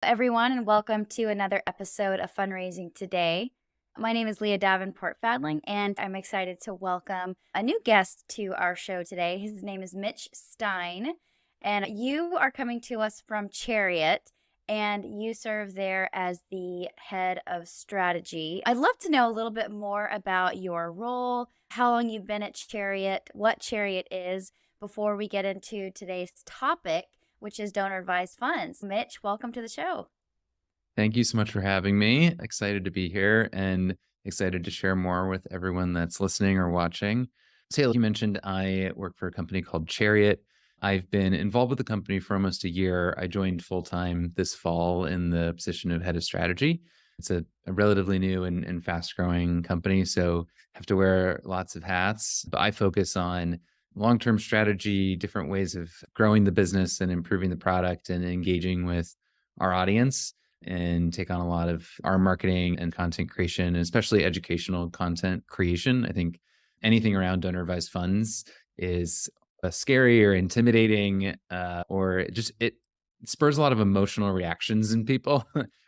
Everyone, and welcome to another episode of Fundraising Today. My name is Leah Davenport Fadling, and I'm excited to welcome a new guest to our show today. His name is Mitch Stein, and you are coming to us from Chariot, and you serve there as the head of strategy. I'd love to know a little bit more about your role, how long you've been at Chariot, what Chariot is, before we get into today's topic, which is donor advised funds. Mitch, welcome to the show. Thank you so much for having me. Excited to be here and excited to share more with everyone that's listening or watching. So, like you mentioned, I work for a company called Chariot. I've been involved with the company for almost a year. I joined full time this fall in the position of head of strategy. It's a relatively new and fast growing company, so have to wear lots of hats. But I focus on long term strategy, different ways of growing the business and improving the product and engaging with our audience, and take on a lot of our marketing and content creation, and especially educational content creation. I think anything around donor advised funds is scary or intimidating, or it spurs a lot of emotional reactions in people,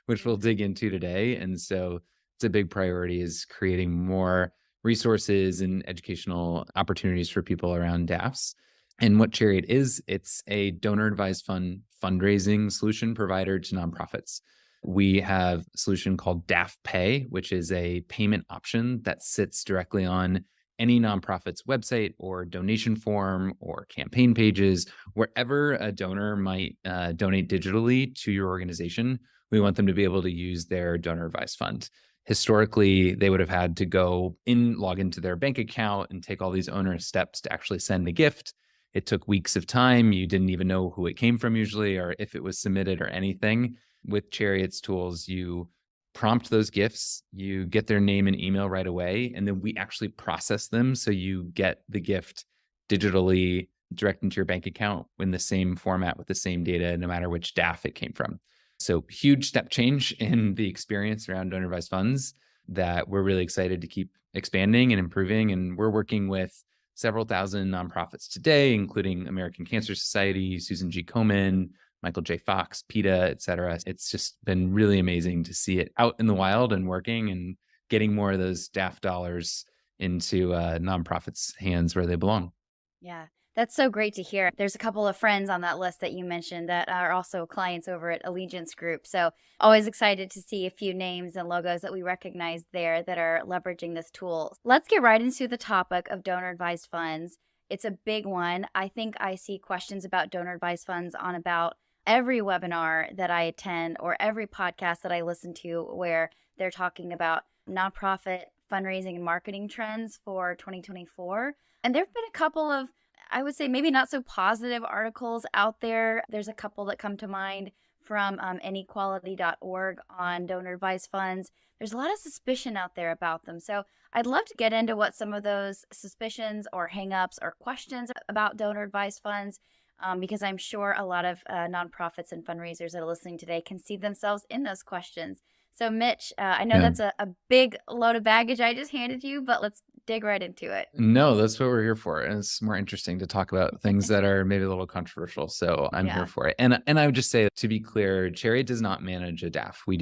which we'll dig into today. And so it's a big priority, is creating more resources and educational opportunities for people around DAFs. And what Chariot is, it's a donor advised fund fundraising solution provider to nonprofits. We have a solution called DAF Pay, which is a payment option that sits directly on any nonprofit's website or donation form or campaign pages. Wherever a donor might donate digitally to your organization, we want them to be able to use their donor advised fund. Historically, they would have had to log into their bank account and take all these onerous steps to actually send a gift. It took weeks of time. You didn't even know who it came from usually, or if it was submitted or anything. With Chariot's tools, you prompt those gifts, you get their name and email right away, and then we actually process them. So you get the gift digitally direct into your bank account in the same format with the same data, no matter which DAF it came from. So huge step change in the experience around donor advised funds that we're really excited to keep expanding and improving. And we're working with several thousand nonprofits today, including American Cancer Society, Susan G. Komen, Michael J. Fox, PETA, et cetera. It's just been really amazing to see it out in the wild and working and getting more of those DAF dollars into nonprofits' hands where they belong. Yeah, that's so great to hear. There's a couple of friends on that list that you mentioned that are also clients over at Allegiance Group. So always excited to see a few names and logos that we recognize there that are leveraging this tool. Let's get right into the topic of donor advised funds. It's a big one. I think I see questions about donor advised funds on about every webinar that I attend or every podcast that I listen to where they're talking about nonprofit fundraising and marketing trends for 2024. And there have been a couple of, I would say, maybe not so positive articles out there. There's a couple that come to mind from inequality.org on donor advised funds. There's a lot of suspicion out there about them. So I'd love to get into what some of those suspicions or hangups or questions about donor advised funds, because I'm sure a lot of nonprofits and fundraisers that are listening today can see themselves in those questions. So Mitch, I know that's a big load of baggage I just handed you, but let's dig right into it. No, that's what we're here for. And it's more interesting to talk about things that are maybe a little controversial. So I'm here Yeah. for it. And I would just say, to be clear, Chariot does not manage a DAF. We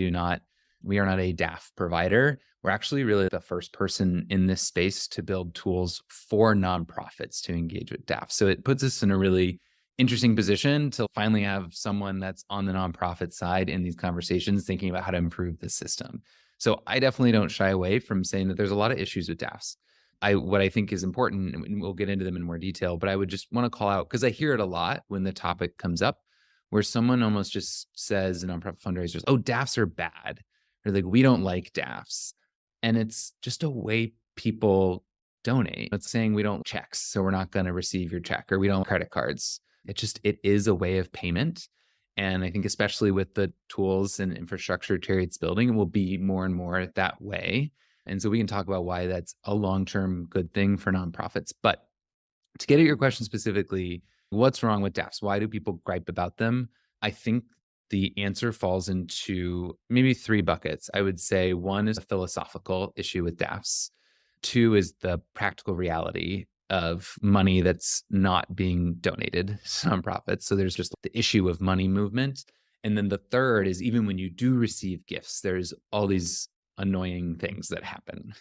are not a DAF provider. We're actually really the first person in this space to build tools for nonprofits to engage with DAF. So it puts us in a really interesting position to finally have someone that's on the nonprofit side in these conversations, thinking about how to improve the system. So I definitely don't shy away from saying that there's a lot of issues with DAFs. What I think is important, and we'll get into them in more detail, but I would just want to call out, because I hear it a lot when the topic comes up, where someone almost just says, nonprofit fundraisers, oh, DAFs are bad. Or like, we don't like DAFs. And it's just a way people donate. It's saying we don't checks, so we're not going to receive your check, or we don't credit cards. It is a way of payment. And I think especially with the tools and infrastructure Chariot's building, it will be more and more that way. And so we can talk about why that's a long-term good thing for nonprofits. But to get at your question specifically, what's wrong with DAFs? Why do people gripe about them? I think the answer falls into maybe three buckets. I would say one is a philosophical issue with DAFs. Two is the practical reality of money that's not being donated to nonprofits. So there's just the issue of money movement. And then the third is even when you do receive gifts, there's all these annoying things that happen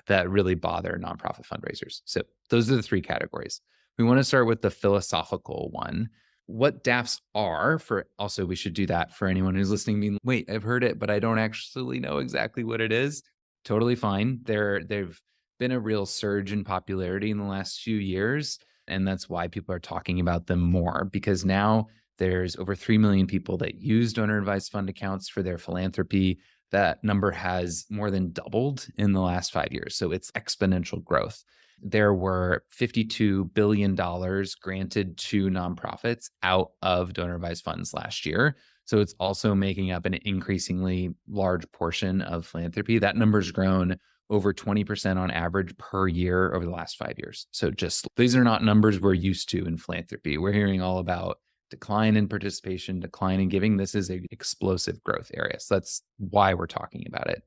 that really bother nonprofit fundraisers. So those are the three categories. We want to start with the philosophical one. What DAFs are for, also, we should do that for anyone who's listening, being, wait, I've heard it, but I don't actually know exactly what it is. Totally fine. They've been a real surge in popularity in the last few years. And that's why people are talking about them more, because now there's over 3 million people that use donor advised fund accounts for their philanthropy. That number has more than doubled in the last 5 years. So it's exponential growth. There were $52 billion granted to nonprofits out of donor advised funds last year. So it's also making up an increasingly large portion of philanthropy. That number's grown over 20% on average per year over the last 5 years. So just these are not numbers we're used to in philanthropy. We're hearing all about decline in participation, decline in giving. This is an explosive growth area. So that's why we're talking about it.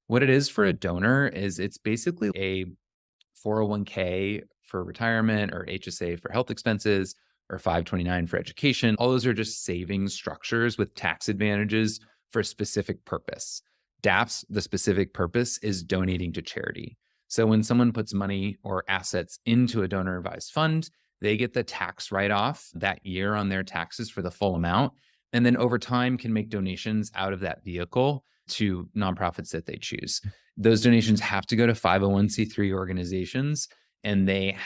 What it is for a donor is it's basically a 401k for retirement, or HSA for health expenses, or 529 for education. All those are just savings structures with tax advantages for a specific purpose. DAFs, the specific purpose is donating to charity. So when someone puts money or assets into a donor advised fund, they get the tax write-off that year on their taxes for the full amount, and then over time can make donations out of that vehicle to nonprofits that they choose. Those donations have to go to 501c3 organizations, and they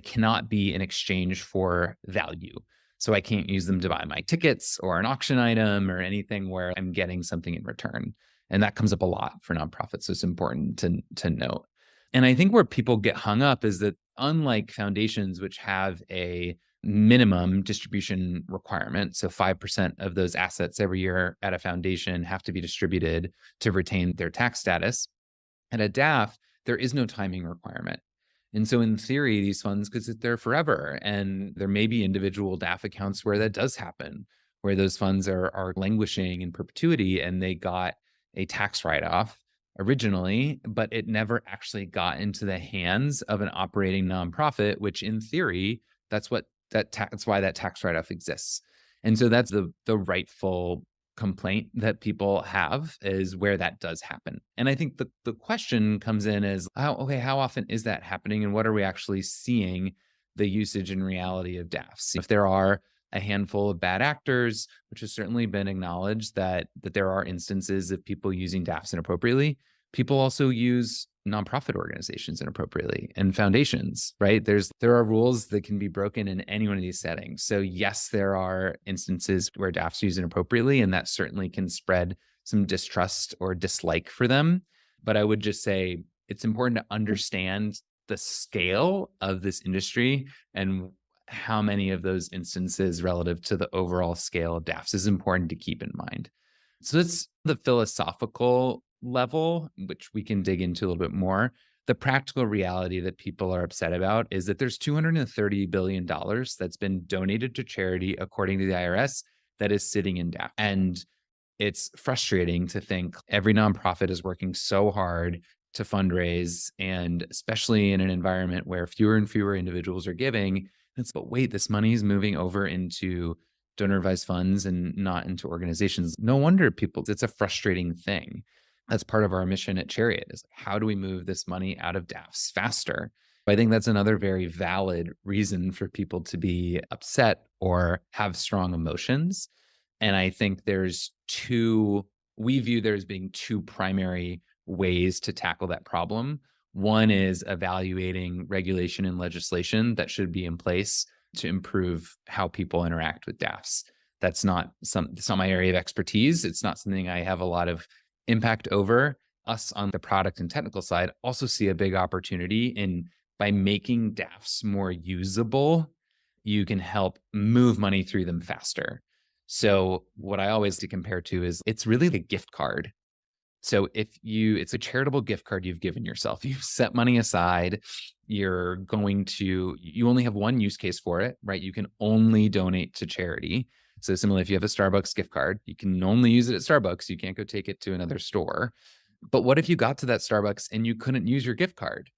cannot be in exchange for value. So I can't use them to buy my tickets or an auction item or anything where I'm getting something in return. And that comes up a lot for nonprofits. So it's important to note. And I think where people get hung up is that unlike foundations, which have a minimum distribution requirement, so 5% of those assets every year at a foundation have to be distributed to retain their tax status, at a DAF, there is no timing requirement. And so in theory, these funds could sit there forever. And there may be individual DAF accounts where that does happen, where those funds are languishing in perpetuity and they got a tax write-off originally, but it never actually got into the hands of an operating nonprofit, which in theory, that's why that tax write-off exists. And so that's the rightful complaint that people have, is where that does happen. And I think the question comes in is, how often is that happening, and what are we actually seeing the usage and reality of DAFs? If there are a handful of bad actors, which has certainly been acknowledged that there are instances of people using DAFs inappropriately, people also use nonprofit organizations inappropriately and foundations, right? There are rules that can be broken in any one of these settings. So yes, there are instances where DAFs use inappropriately, and that certainly can spread some distrust or dislike for them. But I would just say it's important to understand the scale of this industry and how many of those instances relative to the overall scale of DAFs is important to keep in mind. So that's the philosophical level, which we can dig into a little bit more. The practical reality that people are upset about is that there's $230 billion that's been donated to charity, according to the IRS, that is sitting in DAF. And it's frustrating to think every nonprofit is working so hard to fundraise, and especially in an environment where fewer and fewer individuals are giving. But wait, this money is moving over into donor advised funds and not into organizations. No wonder it's a frustrating thing. That's part of our mission at Chariot, is how do we move this money out of DAFs faster? I think that's another very valid reason for people to be upset or have strong emotions. And I think we view there as being two primary ways to tackle that problem. One is evaluating regulation and legislation that should be in place to improve how people interact with DAFs. It's not my area of expertise. It's not something I have a lot of impact over. Us on the product and technical side also see a big opportunity by making DAFs more usable, you can help move money through them faster. So what I always compare to is it's really the gift card. So it's a charitable gift card you've given yourself. You've set money aside. You only have one use case for it, right? You can only donate to charity. So similarly, if you have a Starbucks gift card, you can only use it at Starbucks. You can't go take it to another store. But what if you got to that Starbucks and you couldn't use your gift card?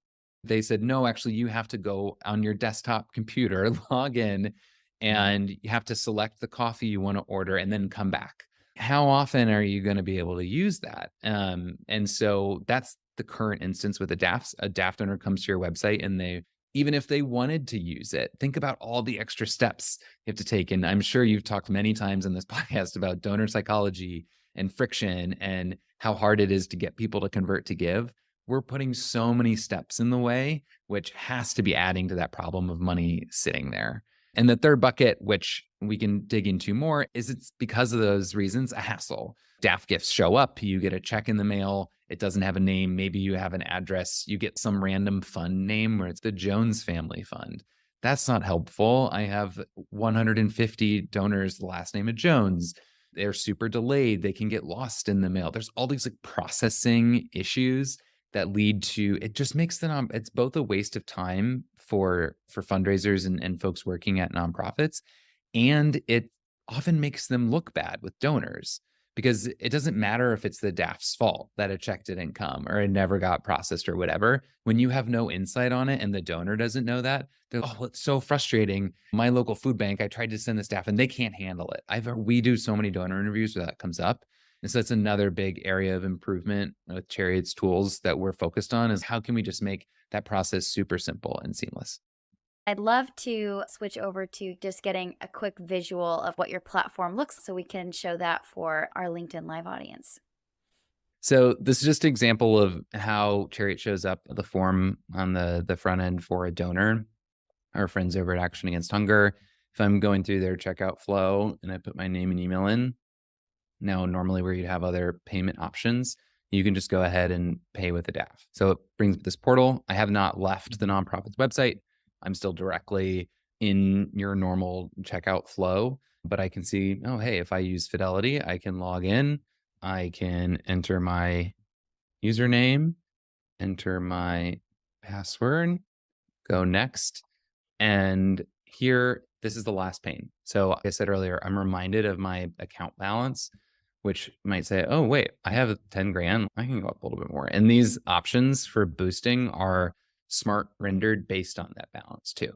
They said, no, actually, you have to go on your desktop computer, log in, and you have to select the coffee you want to order and then come back. How often are you going to be able to use that? And so that's the current instance with the DAFs. A DAF owner comes to your website and even if they wanted to use it, think about all the extra steps you have to take. And I'm sure you've talked many times in this podcast about donor psychology and friction and how hard it is to get people to convert to give. We're putting so many steps in the way, which has to be adding to that problem of money sitting there. And the third bucket, which we can dig into more, is it's because of those reasons, a hassle. DAF gifts show up, you get a check in the mail, it doesn't have a name, maybe you have an address, you get some random fund name where it's the Jones Family Fund. That's not helpful. I have 150 donors, the last name of Jones. They're super delayed. They can get lost in the mail. There's all these like processing issues that lead to it just makes it's both a waste of time for fundraisers and folks working at nonprofits, and it often makes them look bad with donors because it doesn't matter if it's the DAF's fault that a check didn't come or it never got processed or whatever. When you have no insight on it and the donor doesn't know that, they're, oh, it's so frustrating. My local food bank, I tried to send the staff and they can't handle it. We do so many donor interviews where that comes up. And so that's another big area of improvement with Chariot's tools that we're focused on is how can we just make that process super simple and seamless? I'd love to switch over to just getting a quick visual of what your platform looks so we can show that for our LinkedIn Live audience. So this is just an example of how Chariot shows up, the form on the front end for a donor. Our friends over at Action Against Hunger, if I'm going through their checkout flow and I put my name and email in, now, normally where you'd have other payment options, you can just go ahead and pay with a DAF. So it brings this portal. I have not left the nonprofit's website. I'm still directly in your normal checkout flow, but I can see, oh, hey, if I use Fidelity, I can log in. I can enter my username, enter my password, go next. And here, this is the last pane. So like I said earlier, I'm reminded of my account balance, which might say, oh, wait, I have 10 grand. I can go up a little bit more. And these options for boosting are smart rendered based on that balance too.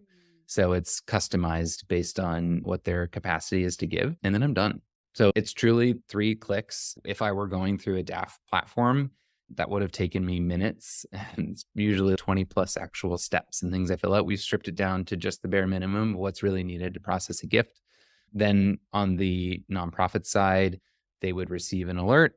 So it's customized based on what their capacity is to give. And then I'm done. So it's truly 3 clicks. If I were going through a DAF platform, that would have taken me minutes and it's usually 20 plus actual steps and things I fill out. We've stripped it down to just the bare minimum of what's really needed to process a gift. Then on the nonprofit side, they would receive an alert.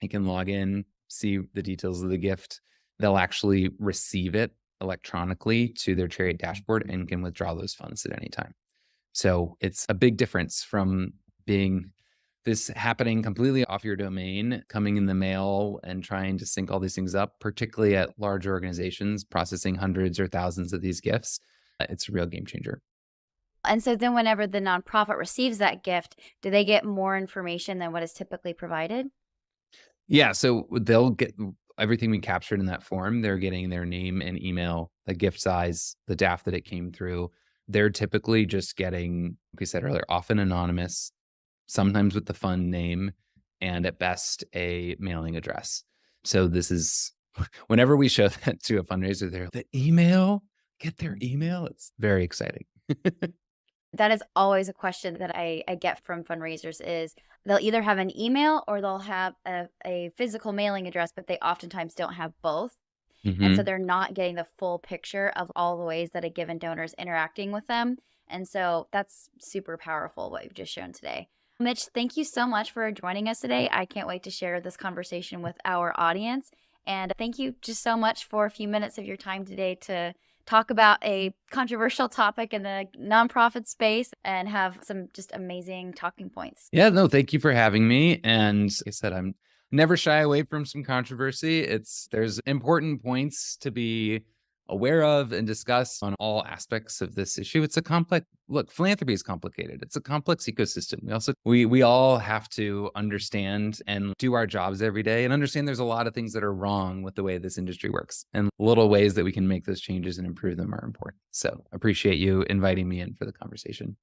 They can log in, see the details of the gift. They'll actually receive it electronically to their Chariot dashboard and can withdraw those funds at any time. So it's a big difference from being this happening completely off your domain, coming in the mail and trying to sync all these things up, particularly at large organizations processing hundreds or thousands of these gifts. It's a real game changer. And so then whenever the nonprofit receives that gift, do they get more information than what is typically provided? Yeah, so they'll get everything we captured in that form. They're getting their name and email, the gift size, the DAF that it came through. They're typically just getting, like we said earlier, often anonymous, sometimes with the fund name, and at best a mailing address. So this is, whenever we show that to a fundraiser, they're the email, get their email. It's very exciting. That is always a question that I get from fundraisers is they'll either have an email or they'll have a physical mailing address, but they oftentimes don't have both. And so they're not getting the full picture of all the ways that a given donor is interacting with them. And so that's super powerful what you've just shown today. Mitch, thank you so much for joining us today. I can't wait to share this conversation with our audience. And thank you just so much for a few minutes of your time today to talk about a controversial topic in the nonprofit space and have some just amazing talking points. Yeah, no, thank you for having me. And like I said, I'm never shy away from some controversy. There's important points to be aware of and discuss on all aspects of this issue. It's a complex, look, philanthropy is complicated. It's a complex ecosystem. We all have to understand and do our jobs every day and understand there's a lot of things that are wrong with the way this industry works, and little ways that we can make those changes and improve them are important. So appreciate you inviting me in for the conversation.